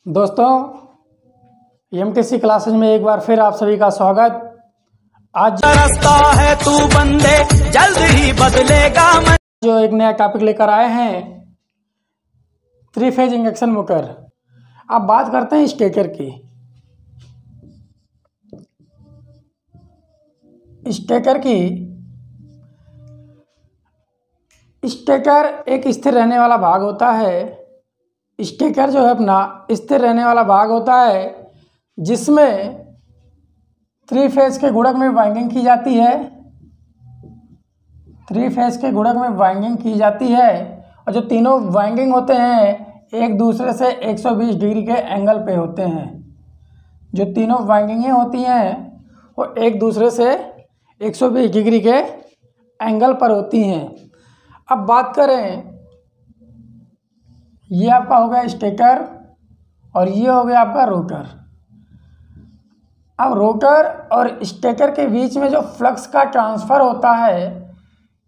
दोस्तों, MTC classes में एक बार फिर आप सभी का स्वागत। आज रास्ता है तू बंदे जल्द ही बदलेगा। जो एक नया टॉपिक लेकर आए हैं, 3 फेज इंडक्शन मोटर। अब बात करते हैं स्टेटर की। स्टेटर एक स्थिर रहने वाला भाग होता है। स्टेटर जो है अपना स्थिर रहने वाला भाग होता है, जिसमें 3 फेज के गुणक में वाइंडिंग की जाती है। 3 फेज के गुणक में वाइंडिंग की जाती है और जो तीनों वाइंडिंग होते हैं एक दूसरे से 120 डिग्री के एंगल पे होते हैं। जो तीनों वाइंडिंगें होती हैं वो एक दूसरे से 120 डिग्री के एंगल पर होती हैं। अब बात करें, ये आपका हो गया स्टेटर और ये हो गया आपका रोटर। अब रोटर और स्टेटर के बीच में जो फ्लक्स का ट्रांसफ़र होता है,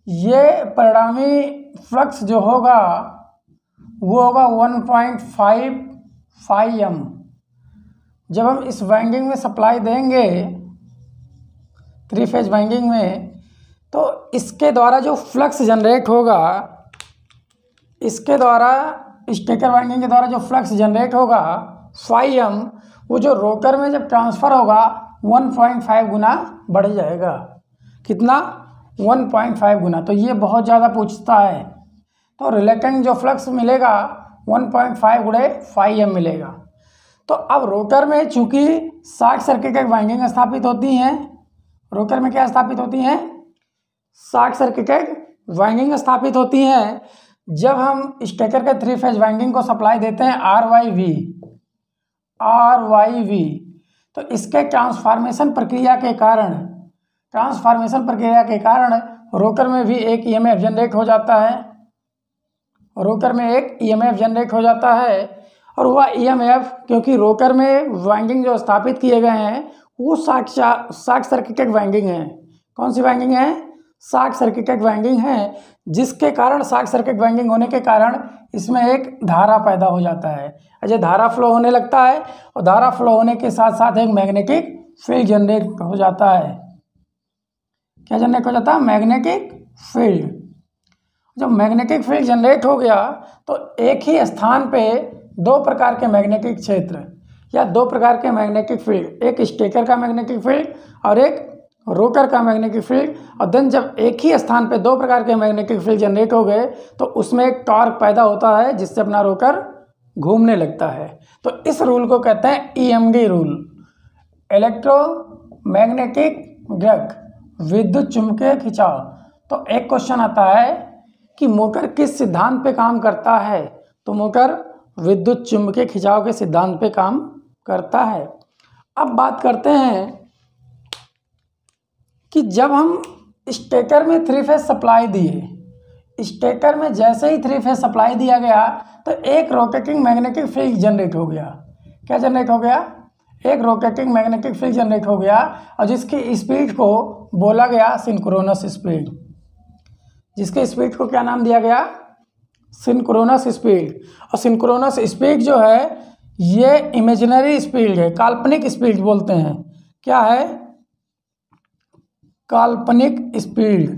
ये परिणामी फ्लक्स जो होगा वो होगा 1.5 φm। जब हम इस वाइंडिंग में सप्लाई देंगे 3 फेज वाइंडिंग में, तो इसके द्वारा जो फ्लक्स जनरेट होगा, इसके द्वारा स्टेटर वाइंडिंग के द्वारा जो फ्लक्स जनरेट होगा φm, वो जो रोटर में जब ट्रांसफ़र होगा 1.5 गुना बढ़ जाएगा। कितना? 1.5 गुना। तो ये बहुत ज़्यादा पूछता है। तो रिलेक्टेंट जो फ्लक्स मिलेगा 1.5 गुणे φm मिलेगा। तो अब रोटर में चूँकि शॉर्ट सर्किटेड वाइंडिंग स्थापित होती हैं, रोटर में क्या स्थापित होती हैं? शॉर्ट सर्किटेड वाइंडिंग स्थापित होती हैं। जब हम स्टेटर के 3 फेज वाइंडिंग को सप्लाई देते हैं RYV, तो इसके ट्रांसफॉर्मेशन प्रक्रिया के कारण रोटर में भी एक EMF जनरेट हो जाता है। रोटर में एक EMF जनरेट हो जाता है और वह EMF, क्योंकि रोटर में वाइंडिंग जो स्थापित किए गए हैं वो शॉर्ट सर्किटेड वाइंडिंग है। कौन सी वाइंडिंग है? शॉर्ट सर्किटेड वाइंडिंग है, जिसके कारण शॉर्ट सर्किट वाइंडिंग होने के कारण इसमें एक धारा पैदा हो जाता है। अच्छा, धारा फ्लो होने लगता है और धारा फ्लो होने के साथ साथ एक मैग्नेटिक फील्ड जनरेट हो जाता है। क्या जनरेट हो जाता है? Magnetic field. जब मैग्नेटिक फील्ड जनरेट हो गया तो एक ही स्थान पे 2 प्रकार के मैग्नेटिक क्षेत्र या 2 प्रकार के मैग्नेटिक फील्ड, एक स्टेटर का मैग्नेटिक फील्ड और एक रोटर का मैग्नेटिक फील्ड, और देन जब एक ही स्थान पे 2 प्रकार के मैग्नेटिक फील्ड जनरेट हो गए तो उसमें एक टॉर्क पैदा होता है, जिससे अपना रोटर घूमने लगता है। तो इस रूल को कहते हैं EMD रूल, इलेक्ट्रोमैग्नेटिक ड्रग, विद्युत चुंबकीय खिंचाव। तो एक क्वेश्चन आता है कि मोटर किस सिद्धांत पे काम करता है? तो मोटर विद्युत चुंबकीय खिंचाव के सिद्धांत पे काम करता है। अब बात करते हैं कि जब हम स्टेटर में 3 फेज सप्लाई दिए, स्टेटर में जैसे ही 3 फेज सप्लाई दिया गया तो एक रोटेटिंग मैग्नेटिक फील्ड जनरेट हो गया। क्या जनरेट हो गया? एक रोटेटिंग मैग्नेटिक फील्ड जनरेट हो गया और जिसकी स्पीड को बोला गया सिंक्रोनस स्पीड। जिसके स्पीड को क्या नाम दिया गया? Synchronous speed. और सिंक्रोनस स्पीड जो है ये इमेजिनरी स्पीड है, काल्पनिक स्पीड बोलते हैं। क्या है? काल्पनिक स्पीड।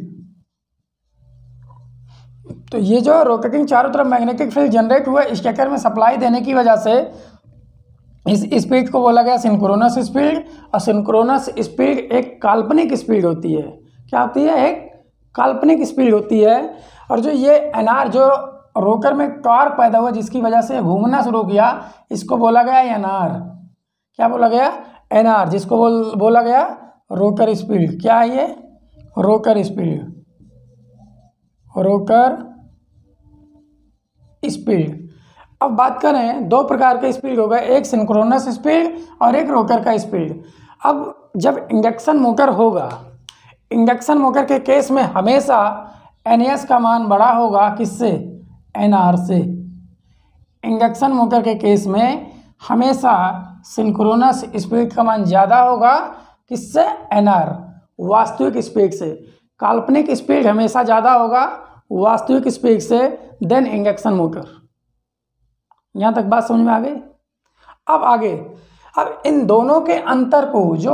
तो ये जो रोटेटिंग चारों तरफ मैग्नेटिक फील्ड जनरेट हुआ स्टेटर में सप्लाई देने की वजह से इस स्पीड को बोला गया सिंक्रोनस स्पीड। और सिंक्रोनस स्पीड एक काल्पनिक स्पीड होती है। क्या होती है? एक काल्पनिक स्पीड होती है। और जो ये NR जो रोटर में टॉर्क पैदा हुआ जिसकी वजह से घूमना शुरू किया, इसको बोला गया NR। क्या बोला गया? NR, जिसको बोला गया रोटर स्पीड। क्या है ये? Rotor speed. Rotor speed. अब बात करें, 2 प्रकार के स्पीड हो गए, एक सिंक्रोनस स्पीड और एक रोटर का स्पीड। अब जब इंडक्शन मोटर होगा, इंडक्शन मोटर के केस में हमेशा NS का मान बड़ा होगा। किससे? NR से। इंडक्शन मोटर के केस में हमेशा सिंक्रोनस स्पीड का मान ज़्यादा होगा। किससे? NR, वास्तविक स्पीड से। काल्पनिक स्पीड हमेशा ज़्यादा होगा वास्तविक स्पीड से देन इंडक्शन मोटर। यहाँ तक बात समझ में आ गई? अब आगे, अब इन दोनों के अंतर को, जो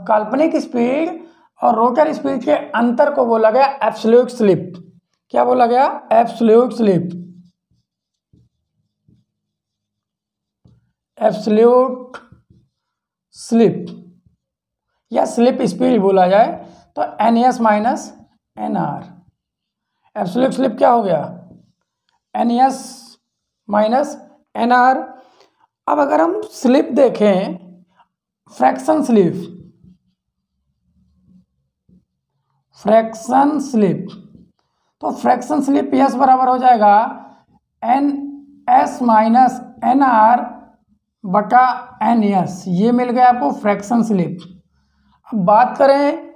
काल्पनिक स्पीड और रोकर स्पीड के अंतर को बोला गया एब्सोल्यूट स्लिप। क्या बोला गया? Absolute slip. एब्सोल्यूट स्लिप या स्लिप स्पीड बोला जाए तो NS minus NR। Absolute slip क्या हो गया? NS minus NR। अब अगर हम स्लिप देखें, फ्रैक्शन स्लिप, फ्रैक्शन स्लिप, तो फ्रैक्शन स्लिप यस बराबर हो जाएगा NS माइनस NR बटा NS। ये मिल गया आपको फ्रैक्शन स्लिप। अब बात करें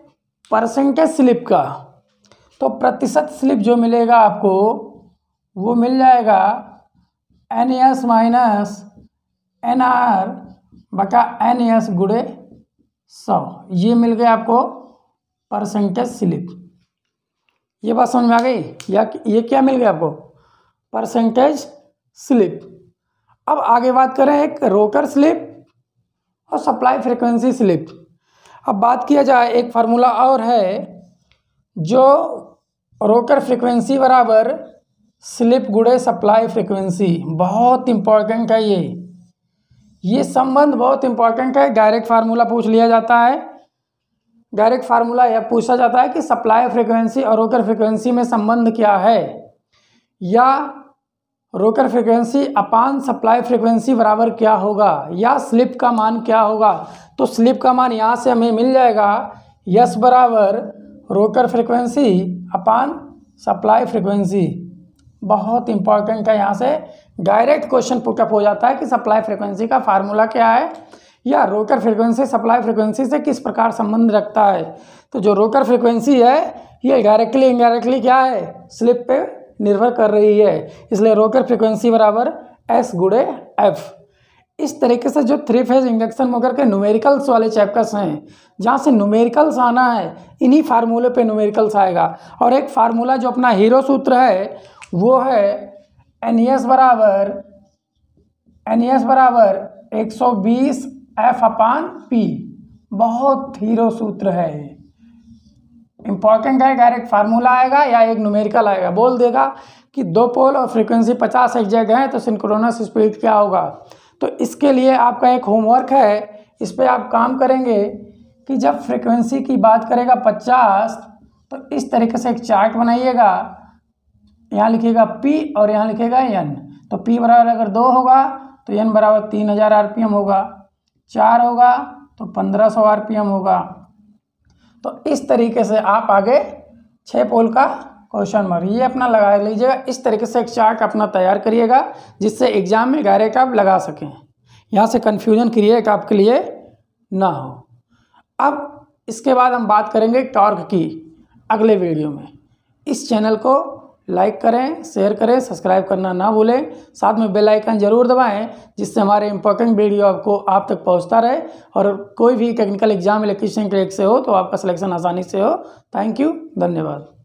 परसेंटेज स्लिप का, तो प्रतिशत स्लिप जो मिलेगा आपको वो मिल जाएगा NS माइनस NR बटा NS गुणे 100। ये मिल गया आपको परसेंटेज स्लिप। ये बात समझ में आ गई? या ये क्या मिल गया आपको? Percentage slip. अब आगे बात करें एक रोकर स्लिप और सप्लाई फ्रीक्वेंसी स्लिप। अब बात किया जाए, एक फार्मूला और है, जो रोकर फ्रीक्वेंसी बराबर स्लिप गुणे सप्लाई फ्रीक्वेंसी। बहुत इंपॉर्टेंट है ये संबंध बहुत इंपॉर्टेंट है। डायरेक्ट फार्मूला पूछ लिया जाता है। डायरेक्ट फार्मूला यह पूछा जाता है कि सप्लाई फ्रीक्वेंसी और रोकर फ्रीक्वेंसी में संबंध क्या है, या रोकर फ्रीक्वेंसी अपान सप्लाई फ्रीक्वेंसी बराबर क्या होगा, या स्लिप का मान क्या होगा। तो स्लिप का मान यहाँ से हमें मिल जाएगा यस बराबर रोकर फ्रीक्वेंसी अपान सप्लाई फ्रीक्वेंसी। बहुत इंपॉर्टेंट है, यहाँ से डायरेक्ट क्वेश्चन पुटअप हो जाता है कि सप्लाई फ्रीक्वेंसी का फार्मूला क्या है, या रोकर फ्रीक्वेंसी सप्लाई फ्रीक्वेंसी से किस प्रकार संबंध रखता है। तो जो रोकर फ्रीक्वेंसी है ये डायरेक्टली इनडायरेक्टली क्या है? स्लिप पे निर्भर कर रही है। इसलिए रोकर फ्रीक्वेंसी बराबर S गुणे F। इस तरीके से जो 3 फेज इंडक्शन मोटर के न्यूमेरिकल्स वाले चैप्टर्स हैं, जहाँ से न्यूमेरिकल्स आना है, इन्हीं फार्मूले पे न्यूमेरिकल्स आएगा। और एक फार्मूला जो अपना हीरो सूत्र है वो है NES बराबर 120 F अपान P। बहुत हीरो सूत्र है, इंपॉर्टेंट है। डायरेक्ट फार्मूला आएगा या एक न्यूमेरिकल आएगा, बोल देगा कि 2 पोल और फ्रीक्वेंसी 50 एक जगह है तो सिंक्रोनस स्पीड क्या होगा। तो इसके लिए आपका एक होमवर्क है, इस पर आप काम करेंगे कि जब फ्रीक्वेंसी की बात करेगा 50, तो इस तरीके से एक चार्ट बनाइएगा। यहाँ लिखिएगा P और यहाँ लिखिएगा N। तो P बराबर अगर 2 होगा तो N बराबर 3000 RPM होगा, 4 होगा तो 1500 RPM होगा। तो इस तरीके से आप आगे 6 पोल का क्वेश्चन मार्क ये अपना लगा लीजिएगा। इस तरीके से एक चार्ट अपना तैयार करिएगा जिससे एग्जाम में डायरेक्ट आप लगा सकें, यहाँ से कन्फ्यूजन क्रिएट आपके लिए ना हो। अब इसके बाद हम बात करेंगे टॉर्क की अगले वीडियो में। इस चैनल को लाइक करें, शेयर करें, सब्सक्राइब करना ना भूलें। साथ में बेल आइकन जरूर दबाएं जिससे हमारे इंपॉर्टेंट वीडियो आपको आप तक पहुंचता रहे और कोई भी टेक्निकल एग्जाम इलेक्ट्रीशियन ट्रेड से हो तो आपका सिलेक्शन आसानी से हो। थैंक यू, धन्यवाद।